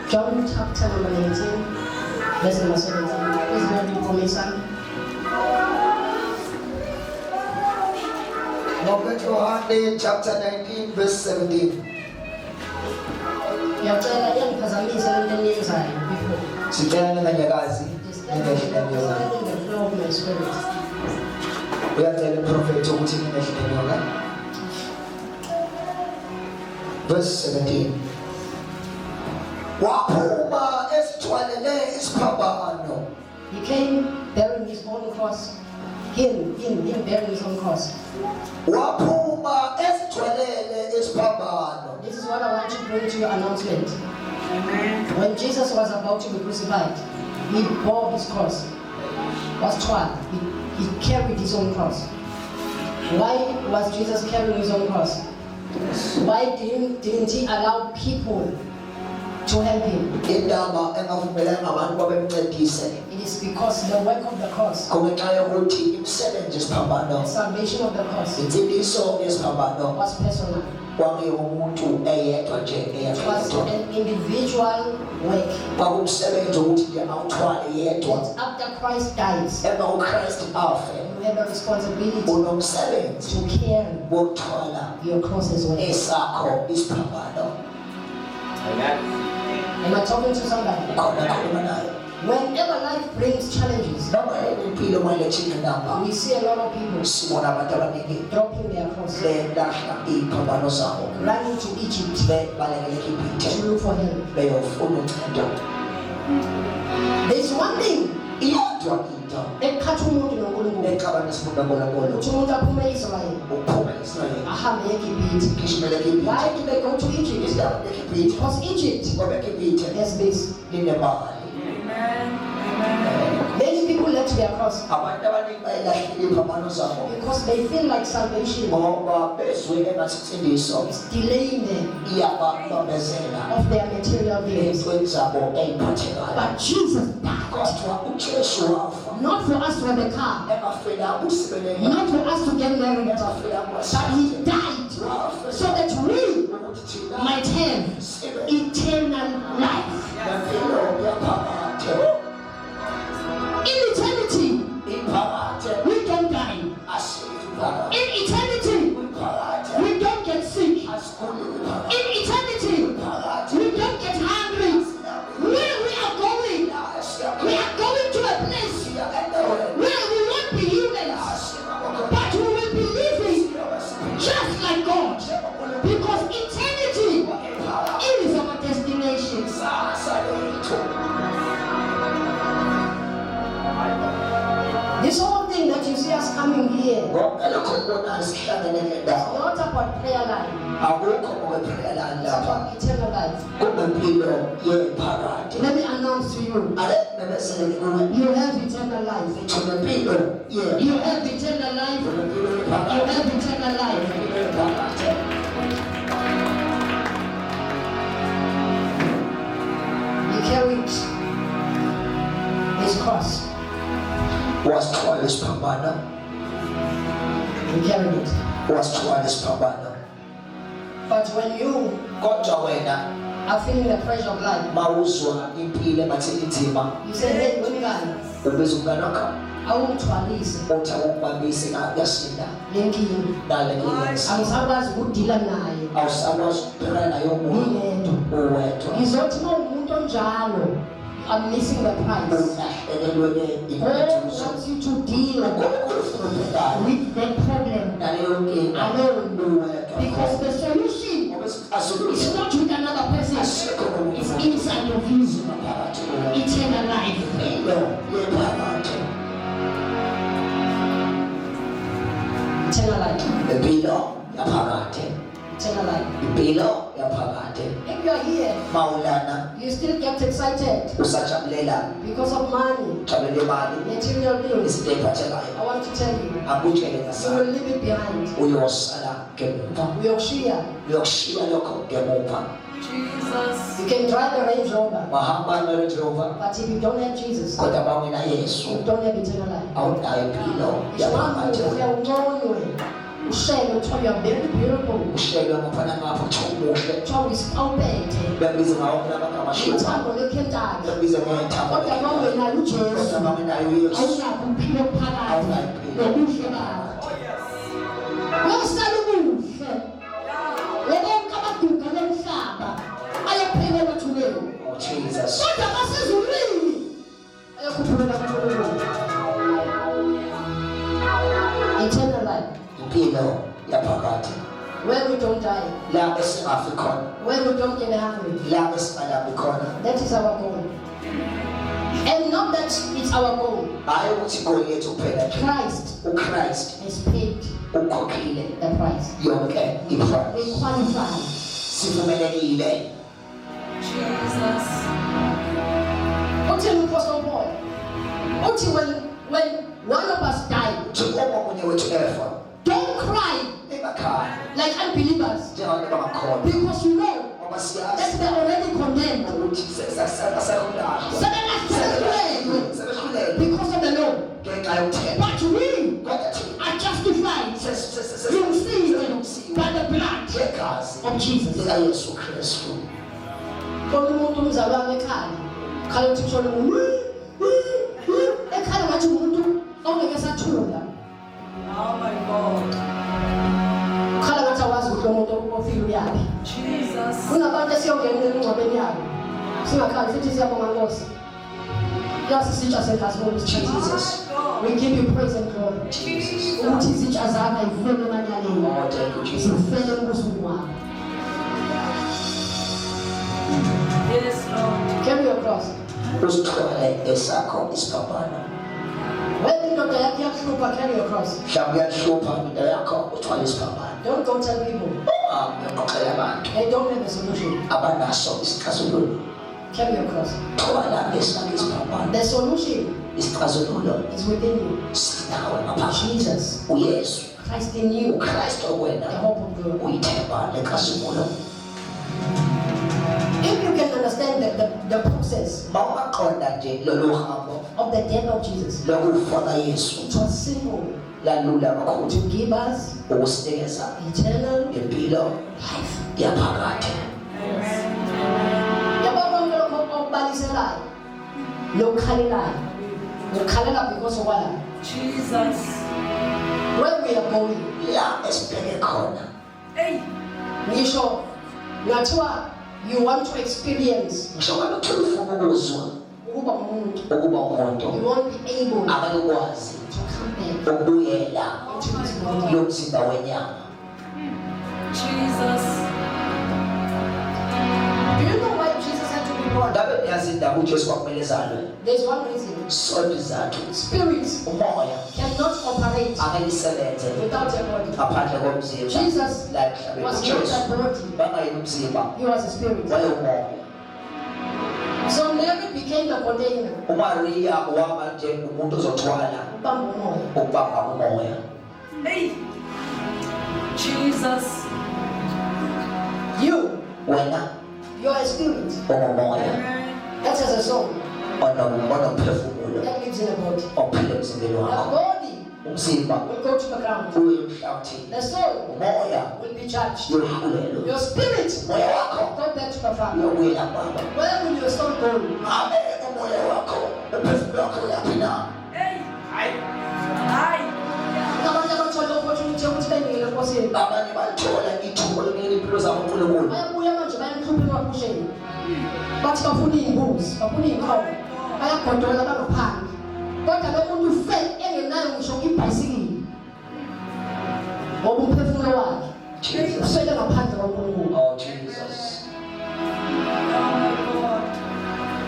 John chapter number 19, verse number 17. Please read for me, son. John chapter 19 verse 17. Ngiyacela iyangiphazamisa lento eniyenzayo before. Sicela ninganyakazi Just let me follow the flow of my spirit. uyacela uprofethi ukuthi ningehleleka. Verse 17. Waphuma esithwalele isiphambano. He came bearing his own cross. Him bearing his own cross. Waphuma esithwalele isiphambano. This is what I want to bring to your announcement. When Jesus was about to be crucified, he bore his cross. Was tried. He carried his own cross. Why was Jesus carrying his own cross? Why didn't he allow people to help him? Indaba engavumelanga abantu babemncedise. It is because the work of the cross, Kungenxa yokuthi imisebenzi yesiphambano, the salvation of the cross, insindiso yesiphambano was personal. kwakuyomuntu eyedwa nje It was eyedwa. an individual work. Kwakumsebenzi ukuthi nje awuthwale yedwa. That after Christ dies, Emva koKristu afe, you have a responsibility unomsebenzi to carry wokuthwala your cross as well. esakho isiphambano. Am I talking to somebody? Khona khuluma naye. Whenever life brings challenges, Noma impilo mayilethe ingqinamba, we see a lot of people sibona abantu abaningi dropping their cross, belahla iy'phambano zabo, running to Egypt bebalekela eGibhithe, to look for help. beyofuna uncedo. There's one thing Iyodwa into ekhatha umuntu noNkulunkulu exabanisa umuntu kaNkulunkulu, ukuthi umuntu aphume e-Israyeli uphuma e-Israyeli, ahambe eGibhithe. gijimela eGibhithe. Why do they go to Egypt? Isidaba eGibhithe, Because Egypt ngoba eGibhithe has this. linemali. Many people left their cross Abantu abaningi bayilahlile iy'phambano zabo because they feel like salvation ngoba bezwe engathi insindiso is delaying them iyababambezela of their material things. ey'ntweni zabo ey'phathekayo. But Jesus died, Kodwa uJesu wafa not for us to have a car, engafelanga usibeleka, not for us to get married, engafelanga but He died so that we ukuthi thina might have sibe eternal life. nempilo yaphakade. In eternity, Iphakade we don't die. asiphakade. In eternity, Iphakade we don't get sick. asiguli. Iphakade In eternity, we don't get hungry. Where we are going, we are going to a place where we won't be humans, but we will be living just like God. Because eternity is our destination. This whole thing that you see us coming here, it's not about prayer life, it's about eternal life. Let me announce to you, you have eternal life. You have eternal life. You have eternal life. He carried his cross. Wasithwala isiphambano, He carried it. wasithwala isiphambano. But when you Kodwa wena are feeling the pressure of life, mawuzwa impilo engathi inzima, you say, hey, wemngani, ubiza umngane wakho awungithwalise uthi awukubambise yasinda le nkinga. nale nkinga, Angisakwazi ukudila nayo. awusakwazi ukubhekana nayo Ngingedwa. uwedwa, Ngizothi uma umuntu onjalo, I'm missing the price. ulahlekelwe God impenduzo. wants you to deal uNkulunkulu ufuna ubhekane with the problem naleyo nkinga alone. uwedwa, Because the solution ngoba is asikuthi not with another person. asikho It's umuntu inside of you. phakathi kuwe. Eternal life. Impilo yephakathi, Eternal life. impilo yaphakathi, Eternal life. impilo yaphakathi. If you are here, Mawulana you still get excited usajabulela because of money, jabulela imali, material things. izinto ey'phathekayo, I want to tell you, akutshele you will ngasala leave it behind. uyosala ngemuva, Uyokushiya. uyokushiya lokho ngemuva. You can drive a Range Rover, Wahamba ne-Range Rover, but if you don't have Jesus, kodwa bawena Yesu you don't have eternal life. awunayo impilo It's one yaphakathi. thing, unconywe. ushayelwe kuthiwa you are very beautiful. Ushayelwe ngaphandle ngapha kuthiwa umuhle. Kuthiwa uyisipawupethe. Bayabiza ngawo amagama ashilo. Ithambo lekhentari. Bayabiza ngey'thambo. Kodwa uma ungenayo uJesu, Kodwa uma ungenayo uYesu, awunakho ukuphila okuphakathi awunayo impilo. nobuhle bakhe. Uyosala ubuhle. Wonke amaduka lomhlaba ayaphelela ethuleni. Oh, Jesus. Kodwa basezulwini ayakhuphula ethuleni. Eternal life. Impilo yaphakade. Where we don't die. La esingafi khona. Where we don't get hungry. La esingalaphi khona. That is our goal. And not that it's our goal. Hayi ukuthi igoli yethu kuphela nje. Christ uChrist has paid ukhokhile the price. yonke i-price. We qualify. Sivumelekile. Jesus. Until Apostle Paul. Until when one of us died, Njengoba omunye wethu efa, don't cry emakhaya like unbelievers. njengabantu bangakholwa. Because you know Ngoba that siyazi they're already condemned. ukuthi sekulahla. Sebehlulelwe Sebehlulelwe because of the law. ngenxa yomthetho. But we Kodwa thina are justified. You see by the blood ngegazi of Jesus. likaYesu Kristu. Umuntu umzalwane ekhaya. Khala ukuthi kushona ekhaya ngathi umuntu ongeke sathula. Oh my God. Khala ngathi awazi ukuthi umuntu ofika uyaphi. Jesus. Kunabantu esiyongena emngcwabeni yabo. Singakhali futhi siyabonga Nkosi. Yasisitsha senkazimulo Jesus. We give you praise and glory. Jesus. Ukuthi izitsha zakho ayivulwe emanyaleni. Oh, thank you, Jesus. Zifele embusweni wakho. Yes, Lord. Carry your cross. Usithwale esakho isiphambano. When indoda yakho iyakuhlupha, carry your cross. Mhlawumbe kuyahlupha into yakho uthwale isiphambano. Don't go tell people. Uyaqoqela abantu They don't have a solution. abanaso isixazululo. Carry your cross. Thwala esakho isiphambano. The solution Isixazululo is within you. sinawe ngaphandle. Jesus. uYesu, Christ in you. uKristu The wena hope of glory. uyithemba lenkazimulo. If you can understand the process Mawungaqonda nje lolu hambo of the death of Jesus, lokufa kaYesu it was simple lalula kakhulu to give us ukusinikeza eternal impilo life. yaphakade. Yabona konke lokho okubaliselayo lokukhalelayo ukukhalela because of what? Jesus. Where we are going. La esibheke khona Hey. Ngisho ngathiwa you want to experience ngisho ngalokho ufuna ukuzwa ukuba umuntu, ukuba umuntu you won't be able to akakwazi come back ukubuyela into this world. lomzimba wenyama. Jesus. Do you know why Jesus had to be born? Ngabe niyazi indaba uJesu kwakumele zalwe? There's one reason. Sonke izathu. Spirits Umoya cannot operate akalisebenze without a body. ngaphandle komzimba. Jesus La emhlabeni was not uJesu a body. bangayena umzimba, He was a spirit. wayeumoya. So Mary became the container. uMaria waba nje umuntu ozothwala Ubamba umoya. ukubamba umoya. Hey. Jesus. You, Wena you're a spirit. ungumoya That has a soul onomphefumulo that lives in a body. ophila emzimbeni The wakho. body Umzimba will go to the ground. uye emhlabathini. The soul Umoya will be judged. uyahulelwa. Your spirit Umoya wakho go back to the Father. uyabuyela kuBaba. Where will your soul go? Ngabe umoya wakho umphefumulo wakho uyaphi na? Hey. Hi. Abantu abathola opportunity yokuthi bengene enkosini. Abanye bathola ithuba lokunikela impilo zabo kuNkulunkulu. Bayabuya manje bayanhlupha emaphusheni. Bathi bafuna iy'mbuzi, bafuna iy'nkomo. Bayagodola bangaphandle. Kodwa lo muntu ufe engenayo ngisho ibhayisikili. Ngoba umphefumulo wakhe Jesus. ufele ngaphandle kaNkulunkulu. Oh Jesus. Oh my God.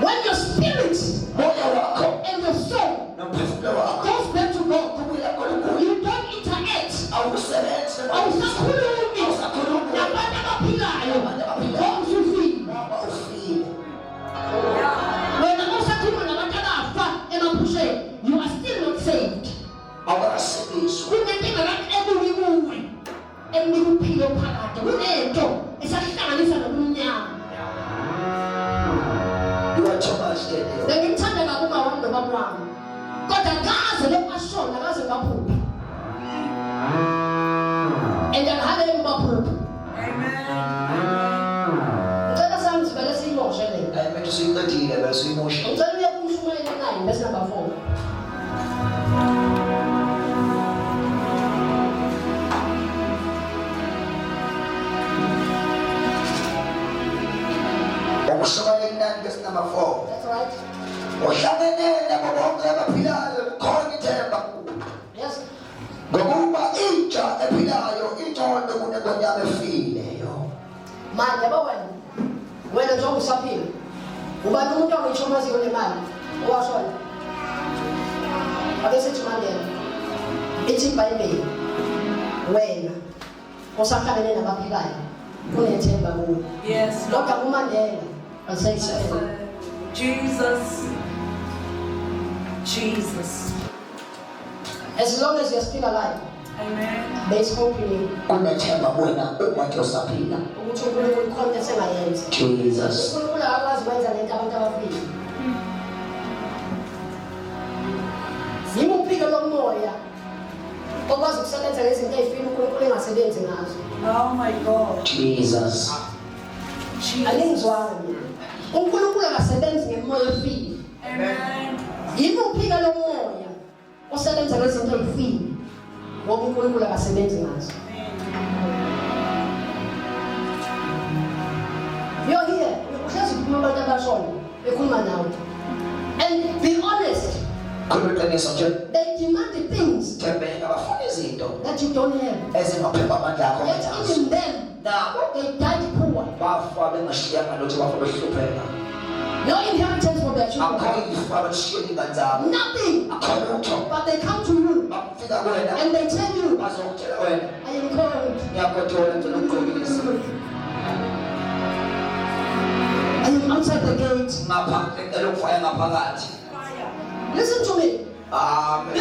When your spirit Moya wakho and your soul nomphefumulo wakho goes back to God, kubuyela kuNkulunkulu. you don't interact. Awusebenzi Awusakhulumi awusakhulumi nabantu abaphilayo nabantu abaphilayo. ngoba usufile. ngoba ufile. Wena usakhuluma nabantu abafa emaphusheni, you are still not saved. Awukasebenziswa. Kunenkinga kakho ebuye kuwe ekunika uphilo phakathi. Kunento esahlanganisa nobumnyama. You are too much dead. Bengimthanda kabi umawami nobaba wami, kodwa kaze lempashona kaze ngaphupha. usuyiqedile bese uyimoshile. Ngicela uye kuMshumayeli 9 verse number 4. Ukushumayela 9 verse number 4. That's right. Uhlangene nabo bonke abaphilayo khona ithemba kuwe. Yes. Ngokuba intsha ephilayo intondo kunengonyama efileyo. Manje yabo wena njengoba usaphila ubani umuntu ongitshomaziyo nemali owashona ake sithi Mandela ithi iBhayibheli wena osakhalene nabaphilayo kunethemba kuwe. Yes, Kodwa Lord. uMandela asayisela Jesus. Jesus. as long as you're still alive Amen. there is hope in you Kunethemba kuwena uma nje usaphila. ukuthi uNkulunkulu khona esengayenza. Jesus. uNkulunkulu akwazi ukwenza lento abantu abafile. Yimuphi-ke lo moya okwazi ukusebenza ngezinto ezifile uNkulunkulu engasebenzi ngazo? Oh my God. Jesus. Jesus. Alingizwanga mina. uNkulunkulu akasebenzi ngemoya efile. Amen. Yimuphi-ke lo moya osebenza ngezinto ezifile ngoba uNkulunkulu akasebenzi ngazo? You're here. Uhlezi ukhuluma abantu abashona bekhuluma nawe. And be honest, Khuluqiniso nje. they demand the things Thembeka bafuna izinto that you don't have. ezingaphepha amandla akho Yet ngazo. even them, Nabo they died poor. bafa bengashiyanga lutho bafa behlupheka. No inheritance for their children. Akho ifa abashiyela ingane zabo. Nothing. Akho lutho. But they come to you Bafika kuwena and they tell you, bazokutshela wena I am called. ngiyakuthola ngicela ukuqinisa. I am outside the gate. Ngapha ngicela ukufaya ngaphakathi. Listen to me. Amen.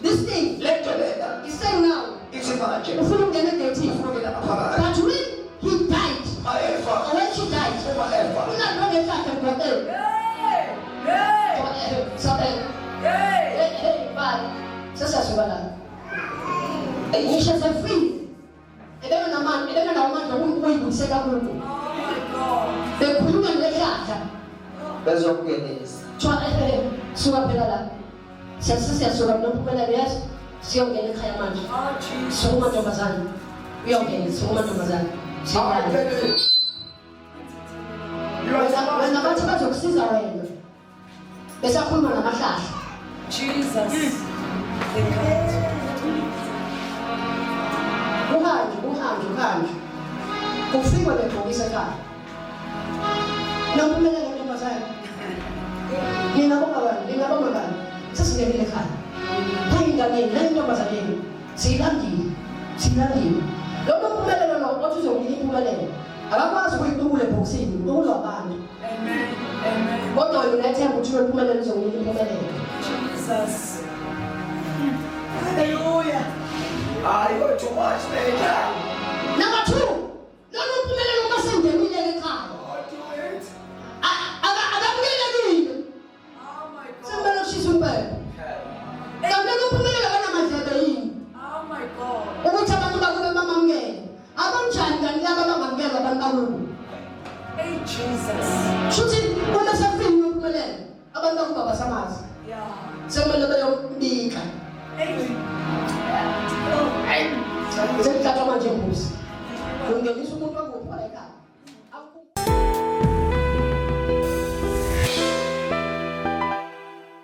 This thing Lento lena is saying now, ithi manje ufuna ukungena egate. ufuna ngaphakathi. But when he died, Mayefa or when she died, uma efa unalona ehlahla ngqoqele. Hey. Sabela. Hey. Hey, bye. Sesasuka la. Ngisho sefile. Ebena namandla ukuyibuyisa kakhulu. Oh my God. Bekhuluma ngehlahla. bezokungenisa. Thwa suka phela la. Siyasuka nomphumela yes. Siyongena ekhaya manje. Oh Jesus. Sukuma ntombazane. Uyongena sukuma ntombazane. Siyongena. Wena bathi bazokusiza wena. Besakhuluma namahlahla. Jesus. They come. Uhambe. Kufikwa lebhokisi ekhaya. Nomphumela ntombazane. Ngingabonga bani? Sesingenile ekhaya. Hayingane nentombazane. Silandile. Lo mphumela lo othi uzokunika impumelelo. Akakwazi ukuyidubula ebhokisini, ukulwa abantu. Amen. Amen. Kodwa wena ethemba ukuthi impumelelo izokunika impumelelo. Jesus. Hallelujah. You're too much, Major. Number 2, lo mphumela uma sengenile ekhaya. Do it. Akakulelekile. Oh my God. Sembele ushisa umpela. Kanti lo mphumela kanamandlebe yini? Oh my God. Ukuthi abantu bakube bamamukele. Abanjani kanti laba bangamukela abantu bakube? Hey Jesus. Shuthi uma sefika impumelelo, abantu bakube basamazi. Yeah. Semele beyombika. Hey. Sekuthathwa manje imbuzi. Kungenisa umuntu